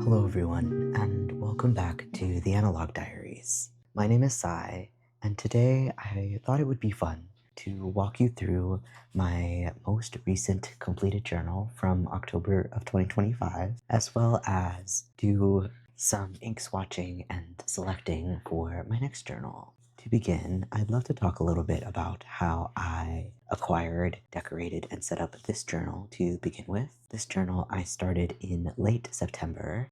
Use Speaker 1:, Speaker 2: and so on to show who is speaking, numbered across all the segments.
Speaker 1: Hello everyone, and welcome back to the Analogue Diaries. My name is Sai, and today I thought it would be fun to walk you through my most recent completed journal from October of 2025, as well as do some ink swatching and selecting for my next journal. To begin, I'd love to talk a little bit about how I acquired, decorated, and set up this journal to begin with. This journal I started in late September,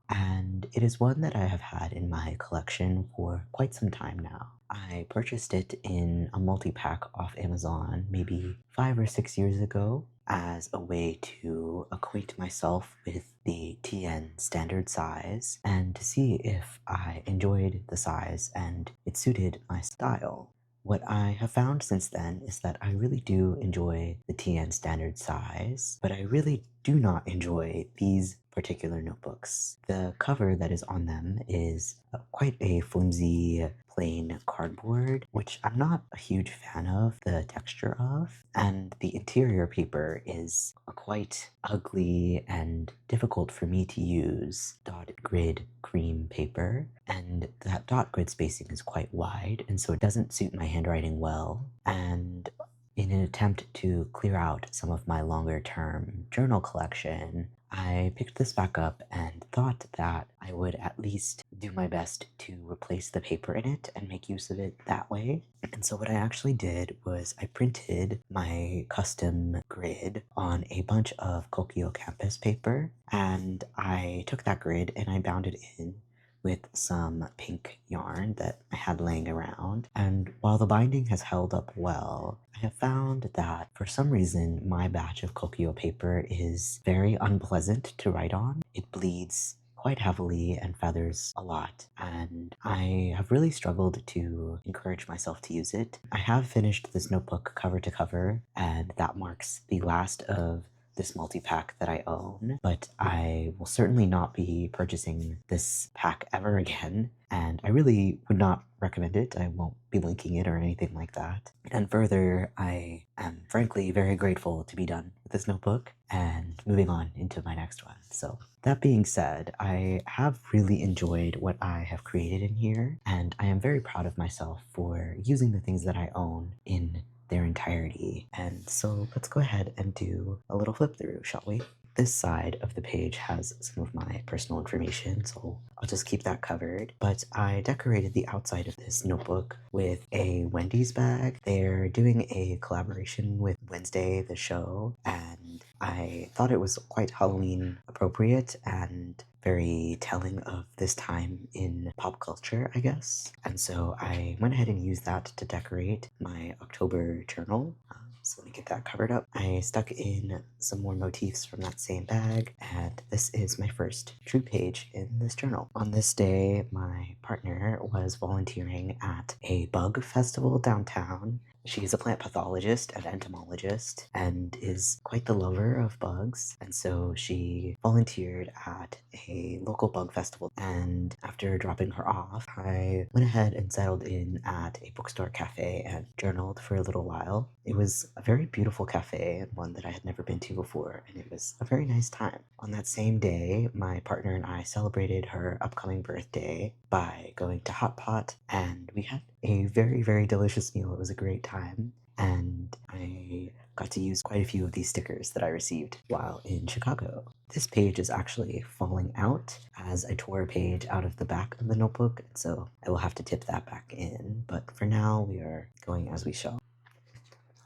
Speaker 1: and it is one that I have had in my collection for quite some time now. I purchased it in a multi-pack off Amazon maybe 5 or 6 years ago as a way to acquaint myself with the TN standard size and to see if I enjoyed the size and it suited my style. What I have found since then is that I really do enjoy the TN standard size, but I really do not enjoy these particular notebooks. The cover that is on them is quite a flimsy, plain cardboard, which I'm not a huge fan of the texture of, and the interior paper is a quite ugly and difficult for me to use dotted grid cream paper, and that dot grid spacing is quite wide, and so it doesn't suit my handwriting well, and in an attempt to clear out some of my longer term journal collection, I picked this back up and thought that I would at least do my best to replace the paper in it and make use of it that way. And so what I actually did was I printed my custom grid on a bunch of Kokio campus paper, and I took that grid and I bound it in with some pink yarn that I had laying around. And while the binding has held up well, I have found that for some reason my batch of Kokio paper is very unpleasant to write on. It bleeds quite heavily and feathers a lot, and I have really struggled to encourage myself to use it. I have finished this notebook cover to cover, and that marks the last of this multi-pack that I own, but I will certainly not be purchasing this pack ever again, and I really would not recommend it. I won't be linking it or anything like that. And further, I am frankly very grateful to be done with this notebook and moving on into my next one. So that being said, I have really enjoyed what I have created in here, and I am very proud of myself for using the things that I own in their entirety. And so let's go ahead and do a little flip through, shall we? This side of the page has some of my personal information, so I'll just keep that covered. But I decorated the outside of this notebook with a Wendy's bag. They're doing a collaboration with Wednesday, the show, and I thought it was quite Halloween appropriate and very telling of this time in pop culture, I guess. And so I went ahead and used that to decorate my October journal. So let me get that covered up. I stuck in some more motifs from that same bag, and this is my first true page in this journal. On this day, my partner was volunteering at a bug festival downtown. She's a plant pathologist and entomologist and is quite the lover of bugs, and so she volunteered at a local bug festival. And after dropping her off, I went ahead and settled in at a bookstore cafe and journaled for a little while. It was a very beautiful cafe and one that I had never been to before, and it was a very nice time. On that same day, my partner and I celebrated her upcoming birthday by going to Hot Pot, and we had a very, very delicious meal. It was a great time, and I got to use quite a few of these stickers that I received while in Chicago. This page is actually falling out as I tore a page out of the back of the notebook, so I will have to tip that back in, but for now we are going as we shall.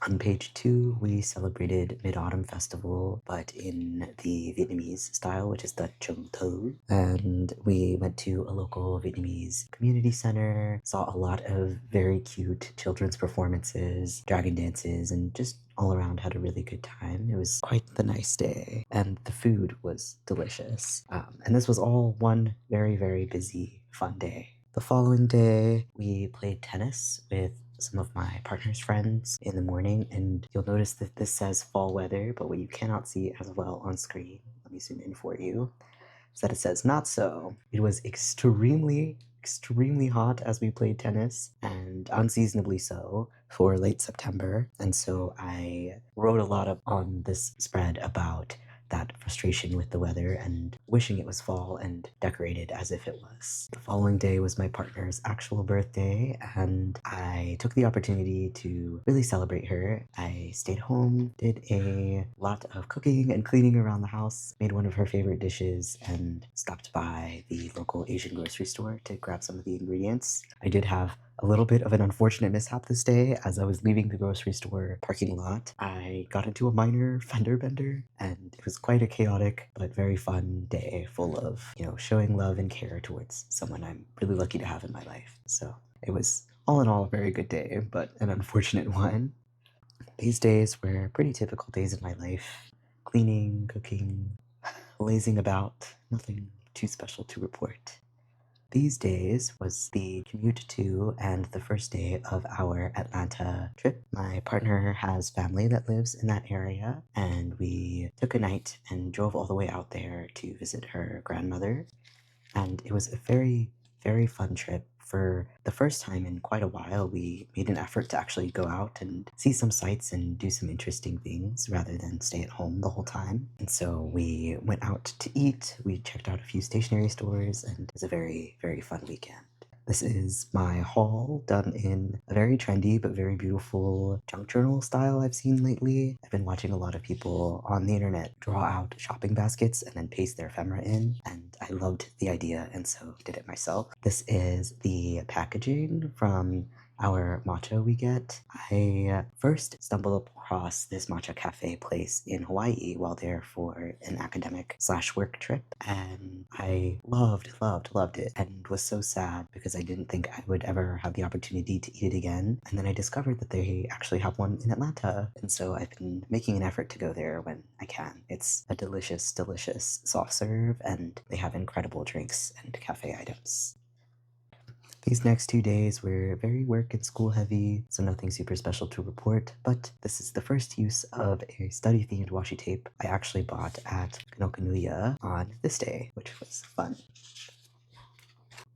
Speaker 1: On page 2, we celebrated Mid-Autumn Festival, but in the Vietnamese style, which is the Trung Thu. And we went to a local Vietnamese community center, saw a lot of very cute children's performances, dragon dances, and just all around had a really good time. It was quite the nice day, and the food was delicious. And this was all one very, very busy, fun day. The following day, we played tennis with some of my partner's friends in the morning, and you'll notice that this says fall weather, but what you cannot see as well on screen, let me zoom in for you, is that it says not so. It was extremely hot as we played tennis, and unseasonably so for late September, and so I wrote a lot on this spread about that frustration with the weather and wishing it was fall and decorated as if it was. The following day was my partner's actual birthday, and I took the opportunity to really celebrate her. I stayed home, did a lot of cooking and cleaning around the house, made one of her favorite dishes, and stopped by the local Asian grocery store to grab some of the ingredients. I did have a little bit of an unfortunate mishap this day. As I was leaving the grocery store parking lot, I got into a minor fender bender, and it was quite a chaotic but very fun day full of, showing love and care towards someone I'm really lucky to have in my life. So it was all in all a very good day, but an unfortunate one. These days were pretty typical days in my life. Cleaning, cooking, lazing about, nothing too special to report. These days was the commute to and the first day of our Atlanta trip. My partner has family that lives in that area, and we took a night and drove all the way out there to visit her grandmother. And it was a very, very fun trip. For the first time in quite a while, we made an effort to actually go out and see some sights and do some interesting things rather than stay at home the whole time. And so we went out to eat, we checked out a few stationery stores, and it was a very, very fun weekend. This is my haul done in a very trendy but very beautiful junk journal style I've seen lately. I've been watching a lot of people on the internet draw out shopping baskets and then paste their ephemera in, and I loved the idea and so did it myself. This is the packaging from our matcha we get. I first stumbled across this matcha cafe place in Hawaii while there for an academic/work trip, and I loved it, and was so sad because I didn't think I would ever have the opportunity to eat it again. And then I discovered that they actually have one in Atlanta, and so I've been making an effort to go there when I can. It's a delicious, delicious soft serve, and they have incredible drinks and cafe items. These next 2 days were very work and school heavy, so nothing super special to report, but this is the first use of a study-themed washi tape I actually bought at Kanokanuya on this day, which was fun.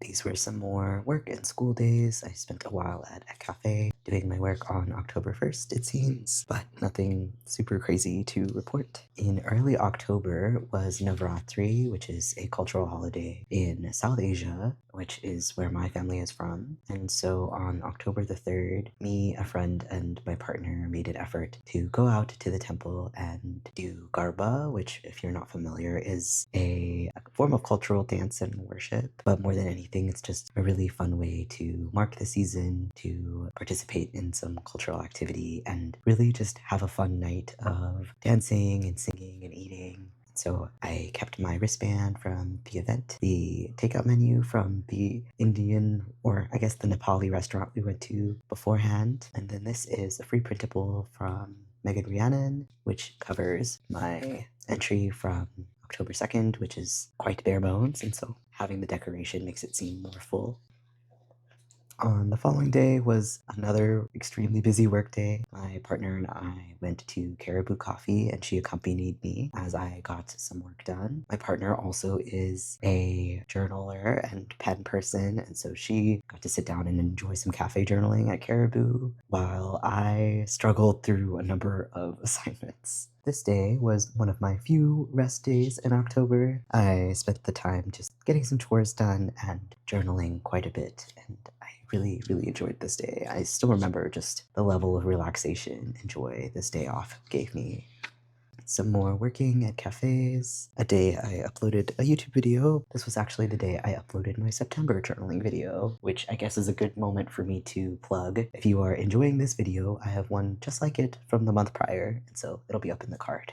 Speaker 1: These were some more work and school days. I spent a while at a cafe doing my work on October 1st, it seems, but nothing super crazy to report. In early October was Navaratri, which is a cultural holiday in South Asia, which is where my family is from. And so on October the 3rd, me, a friend, and my partner made an effort to go out to the temple and do garba, which, if you're not familiar, is a form of cultural dance and worship. But more than anything, it's just a really fun way to mark the season, to participate in some cultural activity, and really just have a fun night of dancing and singing and eating. So I kept my wristband from the event, the takeout menu from the Indian, or I guess the Nepali restaurant we went to beforehand. And then this is a free printable from Megan Rhiannon, which covers my entry from October 2nd, which is quite bare bones, and so having the decoration makes it seem more full. On the following day was another extremely busy work day. My partner and I went to Caribou Coffee, and she accompanied me as I got some work done. My partner also is a journaler and pen person, and so she got to sit down and enjoy some cafe journaling at Caribou, while I struggled through a number of assignments. This day was one of my few rest days in October. I spent the time just getting some chores done and journaling quite a bit, and I really, really enjoyed this day. I still remember just the level of relaxation and joy this day off gave me. Some more working at cafes. A day I uploaded a YouTube video. This was actually the day I uploaded my September journaling video, which I guess is a good moment for me to plug. If you are enjoying this video, I have one just like it from the month prior, and so it'll be up in the card.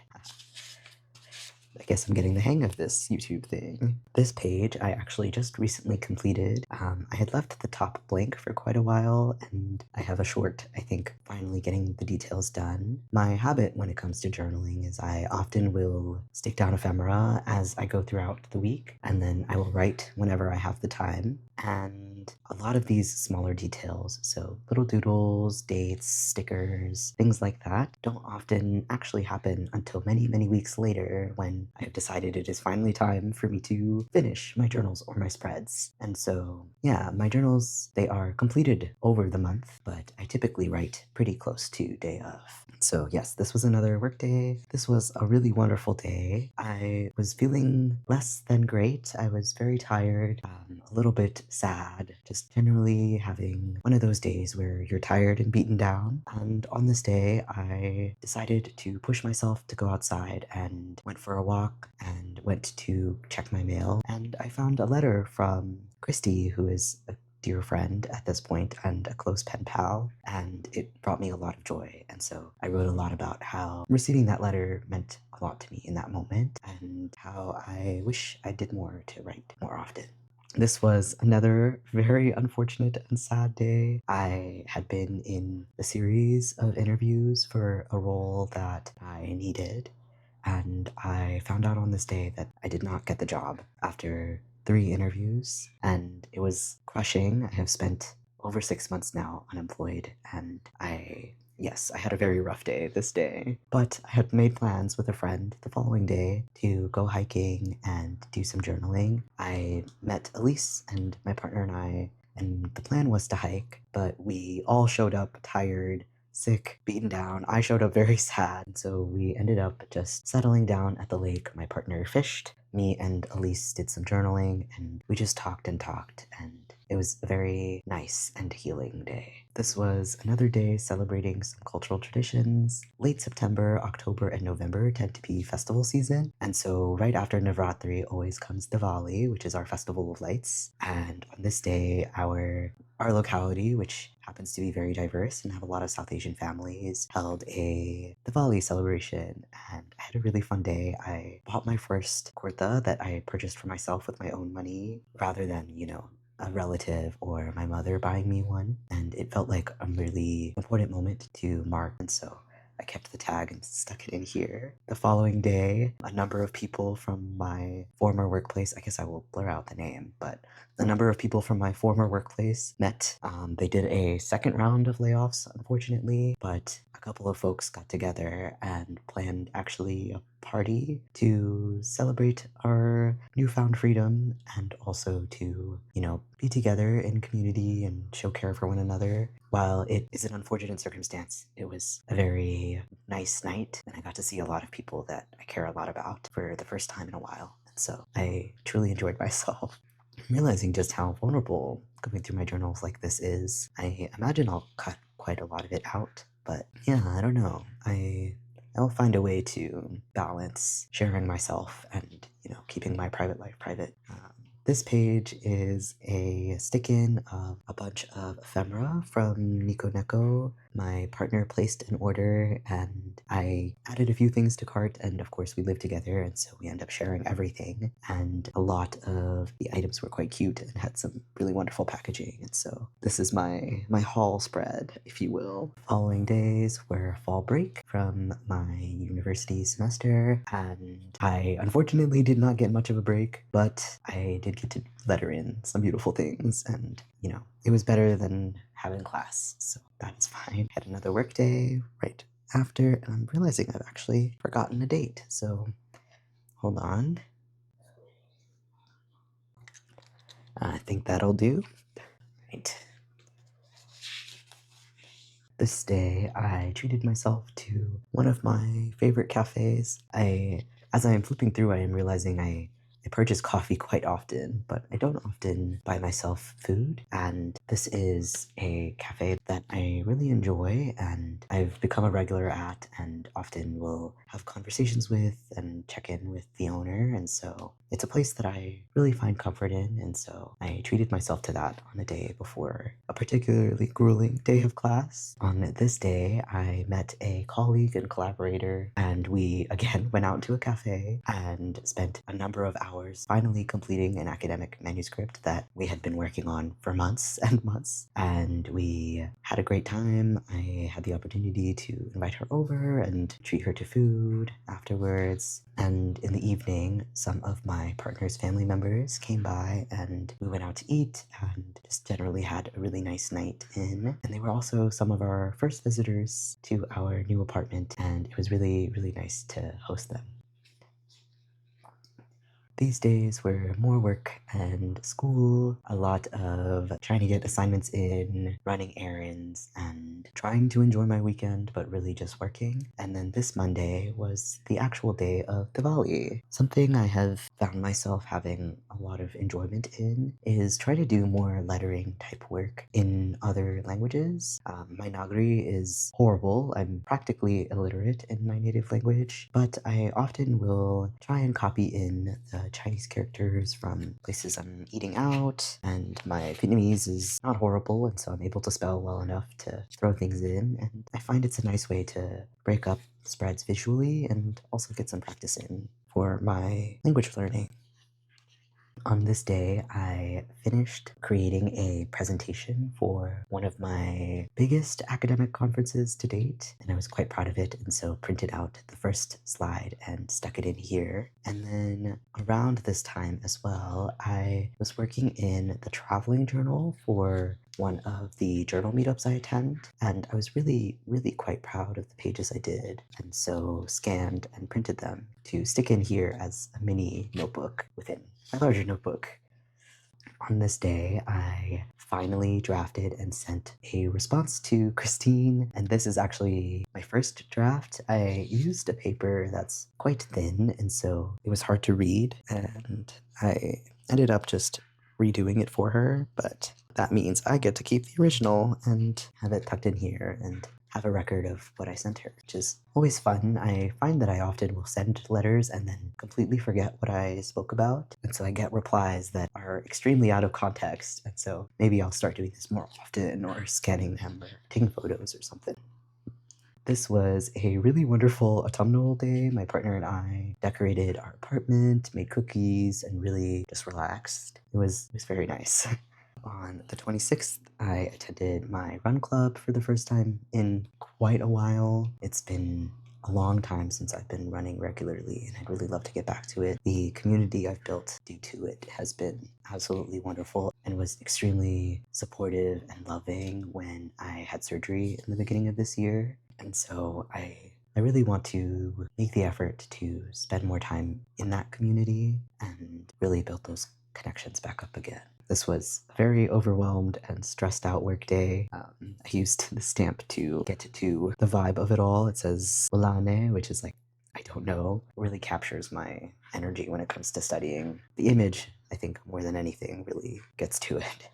Speaker 1: I guess I'm getting the hang of this YouTube thing. This page I actually just recently completed. I had left the top blank for quite a while, and I have a short, I think, finally getting the details done. My habit when it comes to journaling is I often will stick down ephemera as I go throughout the week, and then I will write whenever I have the time. And And a lot of these smaller details, so little doodles, dates, stickers, things like that, don't often actually happen until many, many weeks later when I have decided it is finally time for me to finish my journals or my spreads. And so, yeah, my journals, they are completed over the month, but I typically write pretty close to day of. So yes, this was another work day. This was a really wonderful day. I was feeling less than great. I was very tired, a little bit sad, just generally having one of those days where you're tired and beaten down. And on this day, I decided to push myself to go outside and went for a walk and went to check my mail. And I found a letter from Christy, who is a dear friend at this point and a close pen pal, and it brought me a lot of joy. And so I wrote a lot about how receiving that letter meant a lot to me in that moment and how I wish I did more to write more often. This was another very unfortunate and sad day. I had been in a series of interviews for a role that I needed, and I found out on this day that I did not get the job after 3 interviews, and it was crushing. I have spent over 6 months now unemployed, and yes, I had a very rough day this day. But I had made plans with a friend the following day to go hiking and do some journaling. I met Elise and my partner and the plan was to hike, but we all showed up tired, sick, beaten down. I showed up very sad, so we ended up just settling down at the lake. My partner fished, me and Elise did some journaling, and we just talked, and it was a very nice and healing day. This was another day celebrating some cultural traditions. Late September, October, and November tend to be festival season, and so right after Navratri always comes Diwali, which is our festival of lights. And on this day, our locality, which happens to be very diverse and have a lot of South Asian families, held a Diwali celebration, and I had a really fun day. I bought my first kurta that I purchased for myself with my own money, rather than, a relative or my mother buying me one, and it felt like a really important moment to mark, and so I kept the tag and stuck it in here. The following day, a number of people from my former workplace, I guess I will blur out the name, but a number of people from my former workplace met. They did a second round of layoffs, unfortunately, but a couple of folks got together and planned actually a party to celebrate our newfound freedom and also to, be together in community and show care for one another. While it is an unfortunate circumstance, it was a very nice night, and I got to see a lot of people that I care a lot about for the first time in a while. And so I truly enjoyed myself. I'm realizing just how vulnerable going through my journals like this is. I imagine I'll cut quite a lot of it out, but yeah, I don't know. I'll find a way to balance sharing myself and, keeping my private life private. This page is a stick-in of a bunch of ephemera from Nico Neko. My partner placed an order, and I added a few things to cart, and of course we live together, and so we end up sharing everything. And a lot of the items were quite cute and had some really wonderful packaging, and so this is my haul spread, if you will. Following days were fall break from my university semester, and I unfortunately did not get much of a break, but I did get to letter in some beautiful things, and it was better than having class, so that is fine. Had another work day right after, and I'm realizing I've actually forgotten a date, so hold on. I think that'll do. Right. This day, I treated myself to one of my favorite cafes. As I am flipping through, I am realizing I purchase coffee quite often, but I don't often buy myself food. And this is a cafe that I really enjoy and I've become a regular at and often will have conversations with and check in with the owner. And so it's a place that I really find comfort in. And so I treated myself to that on the day before a particularly grueling day of class. On this day, I met a colleague and collaborator, and we again went out to a cafe and spent a number of hours finally completing an academic manuscript that we had been working on for months and months. And we had a great time. I had the opportunity to invite her over and treat her to food afterwards. And in the evening, some of my my partner's family members came by and we went out to eat and just generally had a really nice night in. And they were also some of our first visitors to our new apartment, and it was really, really nice to host them. These days were more work and school, a lot of trying to get assignments in, running errands, and trying to enjoy my weekend, but really just working. And then this Monday was the actual day of Diwali. Something I have found myself having a lot of enjoyment in is try to do more lettering type work in other languages. My Nagari is horrible. I'm practically illiterate in my native language, but I often will try and copy in the Chinese characters from places I'm eating out, and my Vietnamese is not horrible, and so I'm able to spell well enough to throw things in, and I find it's a nice way to break up spreads visually and also get some practice in for my language learning. On this day, I finished creating a presentation for one of my biggest academic conferences to date, and I was quite proud of it, and so printed out the first slide and stuck it in here. And then around this time as well, I was working in the traveling journal for one of the journal meetups I attend, and I was really, really quite proud of the pages I did, and so scanned and printed them to stick in here as a mini notebook within my larger notebook. On this day, I finally drafted and sent a response to Christine, and this is actually my first draft. I used a paper that's quite thin, and so it was hard to read, and I ended up just redoing it for her, but that means I get to keep the original and have it tucked in here and have a record of what I sent her, which is always fun. I find that I often will send letters and then completely forget what I spoke about, and so I get replies that are extremely out of context, and so maybe I'll start doing this more often, or scanning them, or taking photos or something. This was a really wonderful autumnal day. My partner and I decorated our apartment, made cookies, and really just relaxed. It was very nice. On the 26th, I attended my run club for the first time in quite a while. It's been a long time since I've been running regularly, and I'd really love to get back to it. The community I've built due to it has been absolutely wonderful and was extremely supportive and loving when I had surgery in the beginning of this year. And so I really want to make the effort to spend more time in that community and really build those connections back up again. This was a very overwhelmed and stressed out work day. I used the stamp to get to the vibe of it all. It says Walane, which is like, I don't know, really captures my energy when it comes to studying. The image, I think, more than anything, really gets to it.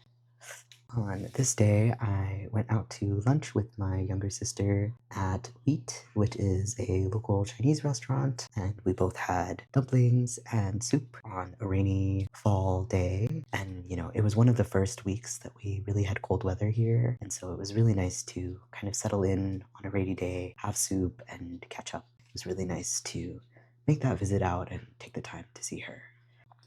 Speaker 1: On this day, I went out to lunch with my younger sister at Wheat, which is a local Chinese restaurant, and we both had dumplings and soup on a rainy fall day. And, it was one of the first weeks that we really had cold weather here, and so it was really nice to kind of settle in on a rainy day, have soup, and catch up. It was really nice to make that visit out and take the time to see her.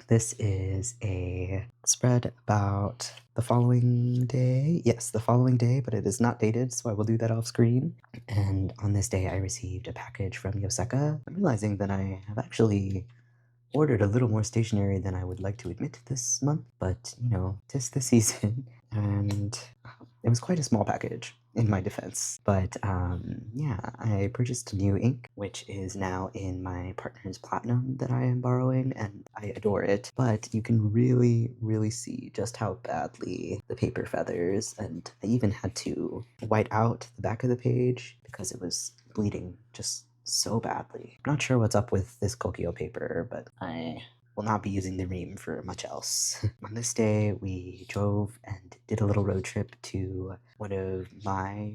Speaker 1: This is a spread about the following day. Yes, the following day, but it is not dated, so I will do that off screen. And on this day, I received a package from Yoseka. I'm realizing that I have actually ordered a little more stationery than I would like to admit this month, but, 'tis the season, and it was quite a small package, in my defense. But yeah, I purchased new ink, which is now in my partner's platinum that I am borrowing, and I adore it. But you can really, really see just how badly the paper feathers, and I even had to white out the back of the page because it was bleeding just so badly. I'm not sure what's up with this Kokio paper, but I will not be using the ream for much else. On this day, we drove and did a little road trip to one of my,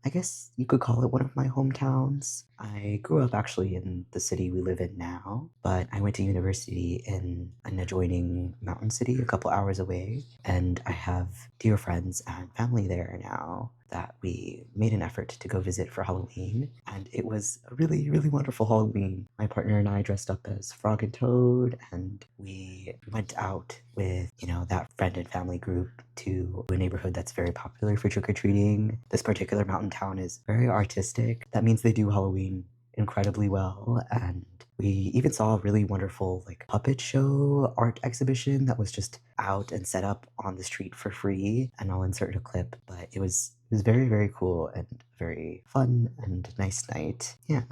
Speaker 1: I guess you could call it one of my hometowns. I grew up actually in the city we live in now, but I went to university in an adjoining mountain city a couple hours away, and I have dear friends and family there now that we made an effort to go visit for Halloween, and it was a really, really wonderful Halloween. My partner and I dressed up as Frog and Toad, and we went out with, that friend and family group to a neighborhood that's very popular for trick-or-treating. This particular mountain town is very artistic. That means they do Halloween incredibly well, and We even saw a really wonderful like puppet show art exhibition that was just out and set up on the street for free, and I'll insert a clip, but it was very, very cool and very fun and nice night. Yeah.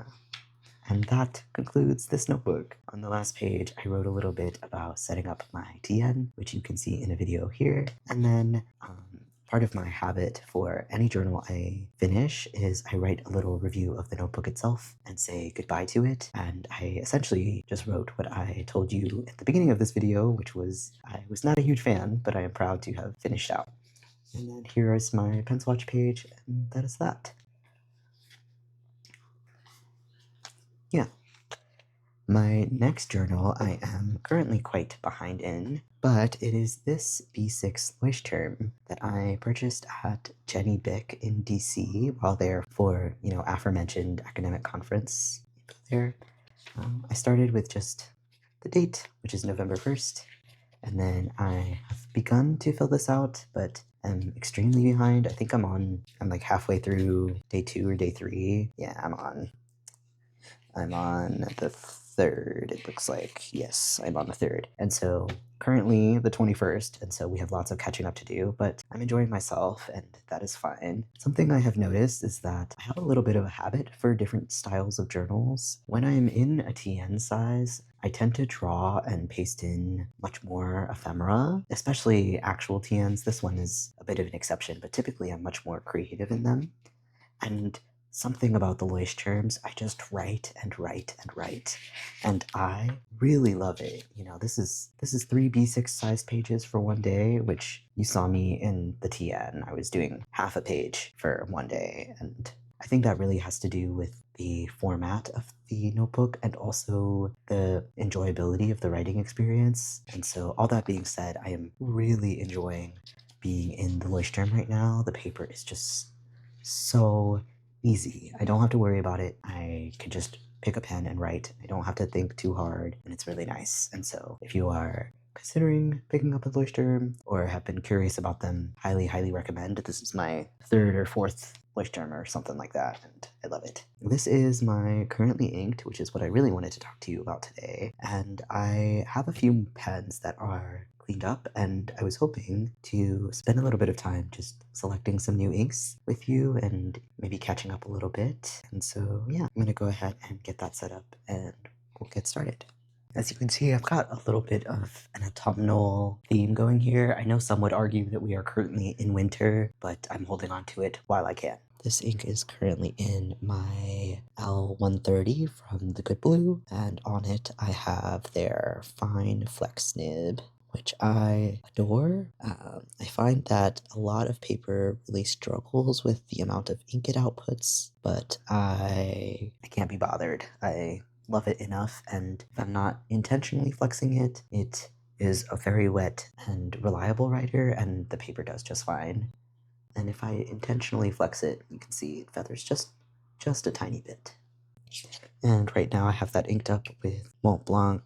Speaker 1: And that concludes this notebook. On the last page, I wrote a little bit about setting up my TN, which you can see in a video here. And then part of my habit for any journal I finish is I write a little review of the notebook itself and say goodbye to it. And I essentially just wrote what I told you at the beginning of this video, which was I was not a huge fan, but I am proud to have finished out. And then here is my pen swatch page, and that is that. Yeah. My next journal I am currently quite behind in, but it is this B6 Leuchtturm that I purchased at Jenny Bick in DC while there for, aforementioned academic conference there. I started with just the date, which is November 1st, and then I have begun to fill this out, but I'm extremely behind. I think I'm like halfway through day 2 or day 3. Yeah, I'm on the 3rd, it looks like. Yes, I'm on the 3rd. And so currently the 21st, and so we have lots of catching up to do, but I'm enjoying myself, and that is fine. Something I have noticed is that I have a little bit of a habit for different styles of journals. When I'm in a TN size, I tend to draw and paste in much more ephemera, especially actual TNs. This one is a bit of an exception, but typically I'm much more creative in them. And something about the Leuchtturms, I just write and write and write, and I really love it. This is 3 B6 size pages for one day, which you saw me in the TN. I was doing half a page for one day, and I think that really has to do with the format of the notebook and also the enjoyability of the writing experience. And so all that being said, I am really enjoying being in the Leuchtturm right now. The paper is just so easy. I don't have to worry about it. I can just pick a pen and write. I don't have to think too hard, and it's really nice. And so if you are considering picking up a Leuchtturm or have been curious about them, highly, highly recommend. This is my 3rd or 4th Leuchtturm or something like that, and I love it. This is my currently inked, which is what I really wanted to talk to you about today, and I have a few pens that are cleaned up, and I was hoping to spend a little bit of time just selecting some new inks with you and maybe catching up a little bit. And so, yeah, I'm going to go ahead and get that set up and we'll get started. As you can see, I've got a little bit of an autumnal theme going here. I know some would argue that we are currently in winter, but I'm holding on to it while I can. This ink is currently in my L130 from the Good Blue, and on it I have their fine flex nib, which I adore. I find that a lot of paper really struggles with the amount of ink it outputs, but I can't be bothered. I love it enough, and if I'm not intentionally flexing it, it is a very wet and reliable writer, and the paper does just fine. And if I intentionally flex it, you can see it feathers just a tiny bit. And right now I have that inked up with Montblanc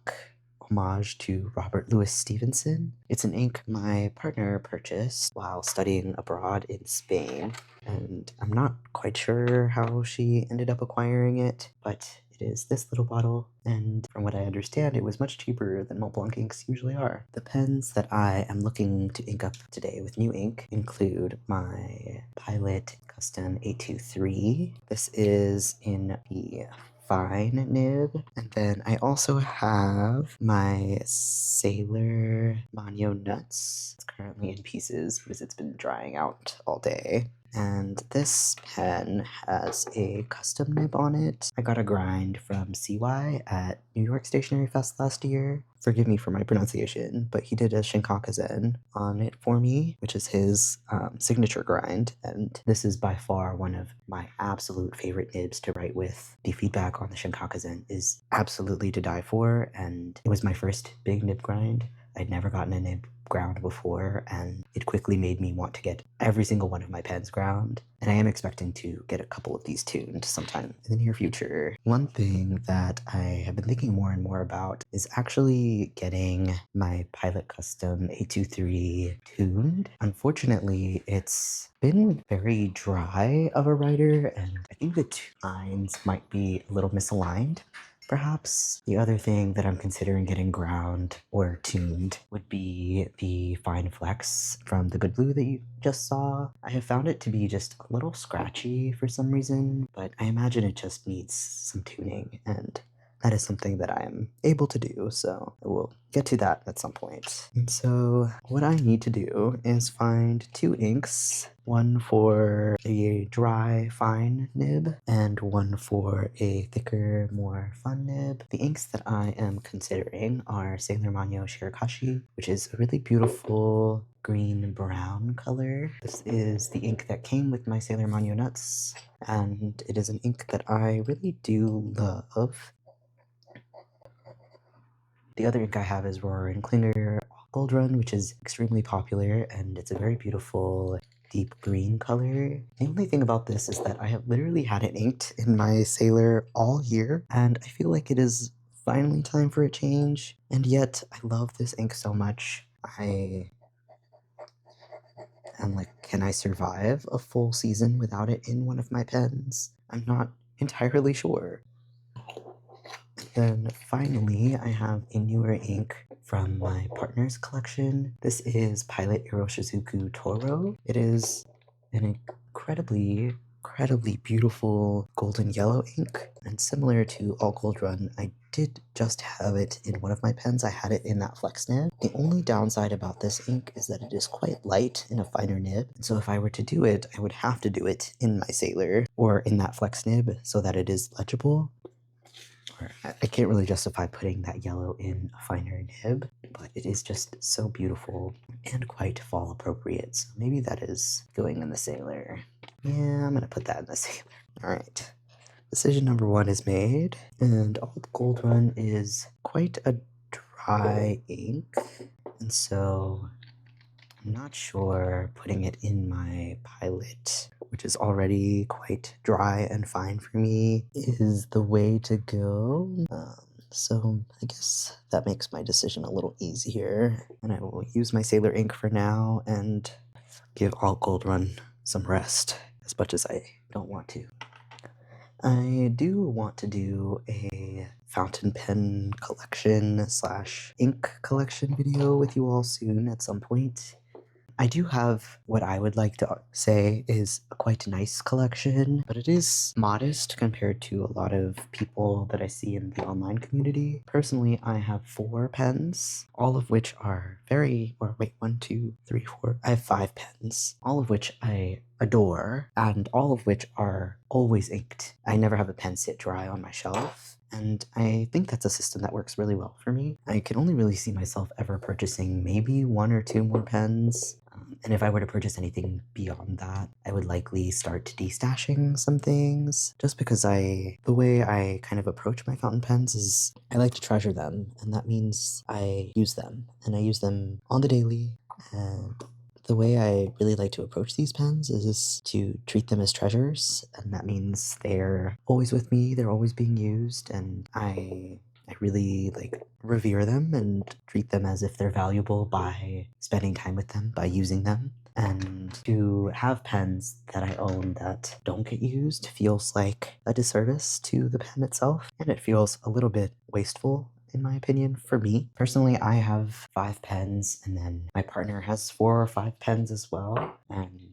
Speaker 1: Homage to Robert Louis Stevenson. It's an ink my partner purchased while studying abroad in Spain, and I'm not quite sure how she ended up acquiring it, but it is this little bottle, and from what I understand, it was much cheaper than Montblanc inks usually are. The pens that I am looking to ink up today with new ink include my Pilot Custom 823. This is in the fine nib, and then I also have my Sailor Manio Nuts. It's currently in pieces because it's been drying out all day. And this pen has a custom nib on it. I got a grind from CY at New York Stationery Fest last year. Forgive me for my pronunciation, but he did a Shinkakuzen on it for me, which is his signature grind, and this is by far one of my absolute favorite nibs to write with. The feedback on the Shinkakuzen is absolutely to die for, and it was my first big nib grind. I'd never gotten a nib ground before, and it quickly made me want to get every single one of my pens ground, and I am expecting to get a couple of these tuned sometime in the near future. One thing that I have been thinking more and more about is actually getting my Pilot Custom 823 tuned. Unfortunately, it's been very dry of a writer, and I think the two lines might be a little misaligned, Perhaps the other thing that I'm considering getting ground or tuned would be the fine flex from the Good Blue that you just saw. I have found it to be just a little scratchy for some reason, but I imagine it just needs some tuning, and that is something that I am able to do, so I will get to that at some point. And so what I need to do is find 2 inks, one for a dry, fine nib, and one for a thicker, more fun nib. The inks that I am considering are Sailor Manyo Shirakashi, which is a really beautiful green-brown color. This is the ink that came with my Sailor Manyo nuts, and it is an ink that I really do love. The other ink I have is Roar and Klinger Gold Run, which is extremely popular, and it's a very beautiful deep green color. The only thing about this is that I have literally had it inked in my Sailor all year, and I feel like it is finally time for a change, and yet I love this ink so much. I'm like, can I survive a full season without it in one of my pens? I'm not entirely sure. Then finally, I have a newer ink from my partner's collection. This is Pilot Iroshizuku Toro. It is an incredibly beautiful golden yellow ink, and similar to All Gold Run, I did just have it in one of my pens. I had it in that flex nib. The only downside about this ink is that it is quite light in a finer nib, and so if I were to do it, I would have to do it in my Sailor or in that flex nib so that it is legible. I can't really justify putting that yellow in a finer nib, but it is just so beautiful and quite fall appropriate. So maybe that is going in the Sailor. Yeah, I'm gonna put that in the Sailor. Alright. Decision number 1 is made, and All Gold Run is quite a dry ink, and so I'm not sure putting it in my Pilot, which is already quite dry and fine for me, is the way to go. So I guess that makes my decision a little easier, and I will use my Sailor ink for now and give All Gold Run some rest, as much as I don't want to. I do want to do a fountain pen collection / ink collection video with you all soon at some point. I do have what I would like to say is a quite nice collection, but it is modest compared to a lot of people that I see in the online community. Personally, I have 4 pens, all of which are I have 5 pens, all of which I adore, and all of which are always inked. I never have a pen sit dry on my shelf, and I think that's a system that works really well for me. I can only really see myself ever purchasing maybe 1 or 2 more pens. And if I were to purchase anything beyond that, I would likely start destashing some things, just because the way I kind of approach my fountain pens is I like to treasure them, and that means I use them, and I use them on the daily, and the way I really like to approach these pens is to treat them as treasures, and that means they're always with me, they're always being used, and I really revere them and treat them as if they're valuable by spending time with them, by using them. And to have pens that I own that don't get used feels like a disservice to the pen itself, and it feels a little bit wasteful, in my opinion, for me. Personally, I have 5 pens, and then my partner has 4 or 5 pens as well, and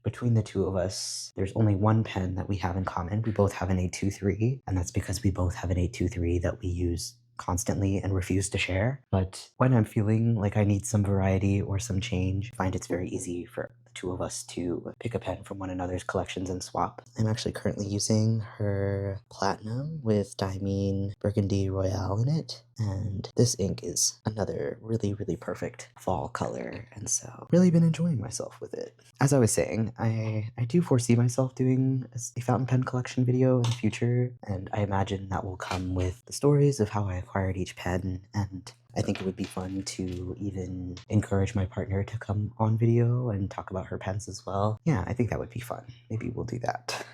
Speaker 1: between the two of us, there's only 1 pen that we have in common. We both have an 823, and that's because we both have an 823 that we use constantly and refuse to share. But when I'm feeling like I need some variety or some change, I find it's very easy for the 2 of us to pick a pen from one another's collections and swap. I'm actually currently using her Platinum with Diamine Burgundy Royale in it, and this ink is another really perfect fall color, and so really been enjoying myself with it. As I was saying, I do foresee myself doing a fountain pen collection video in the future, and I imagine that will come with the stories of how I acquired each pen, and I think it would be fun to even encourage my partner to come on video and talk about her pens as well. Yeah, I think that would be fun. Maybe we'll do that.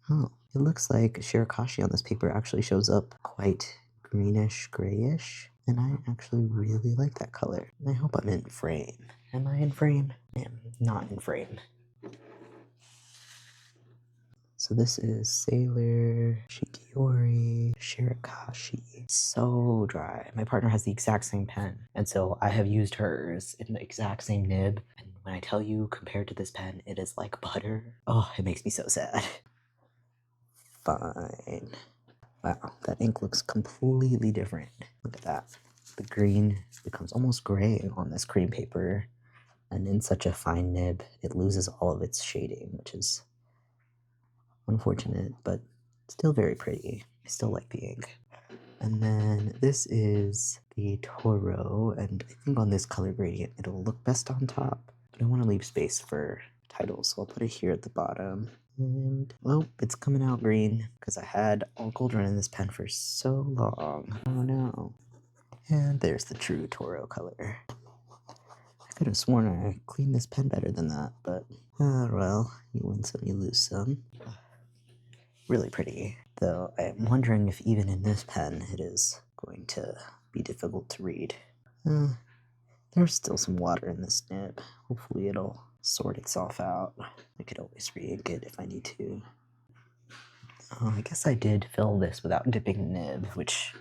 Speaker 1: Oh, it looks like Shirakashi on this paper actually shows up quite greenish grayish, and I actually really like that color. I hope I'm in frame. Am I in frame? I am not in frame. So this is Sailor, Shikiori, Shirakashi. So dry. My partner has the exact same pen, and so I have used hers in the exact same nib. And when I tell you, compared to this pen, it is like butter. Oh, it makes me so sad. Fine. Wow, that ink looks completely different. Look at that. The green becomes almost gray on this cream paper, and in such a fine nib, it loses all of its shading, which is unfortunate, but still very pretty. I still like the ink. And then this is the Toro, and I think on this color gradient it'll look best on top, but I want to leave space for titles, so I'll put it here at the bottom. And, well, it's coming out green, because I had all gold run in this pen for so long. Oh no. And there's the true Toro color. I could have sworn I cleaned this pen better than that, but, well, you win some, you lose some. Really pretty, though I am wondering if even in this pen it is going to be difficult to read. There's still some water in this nib. Hopefully it'll sort itself out. I could always re-ink it if I need to. Oh, I guess I did fill this without dipping the nib, which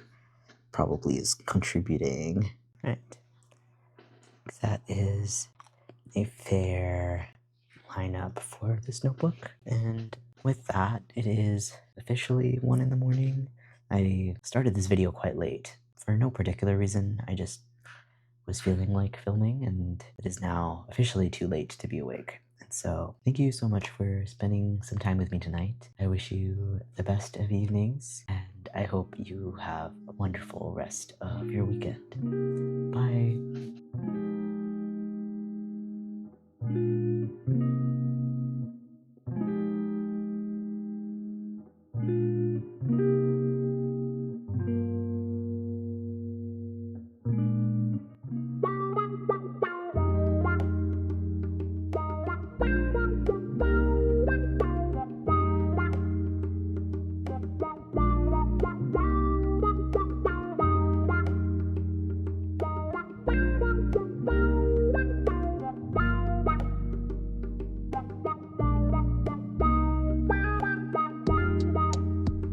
Speaker 1: probably is contributing. Right. That is a fair lineup for this notebook, and with that, it is officially 1 in the morning. I started this video quite late for no particular reason. I just was feeling like filming, and it is now officially too late to be awake. And so, thank you so much for spending some time with me tonight. I wish you the best of evenings, and I hope you have a wonderful rest of your weekend. Bye.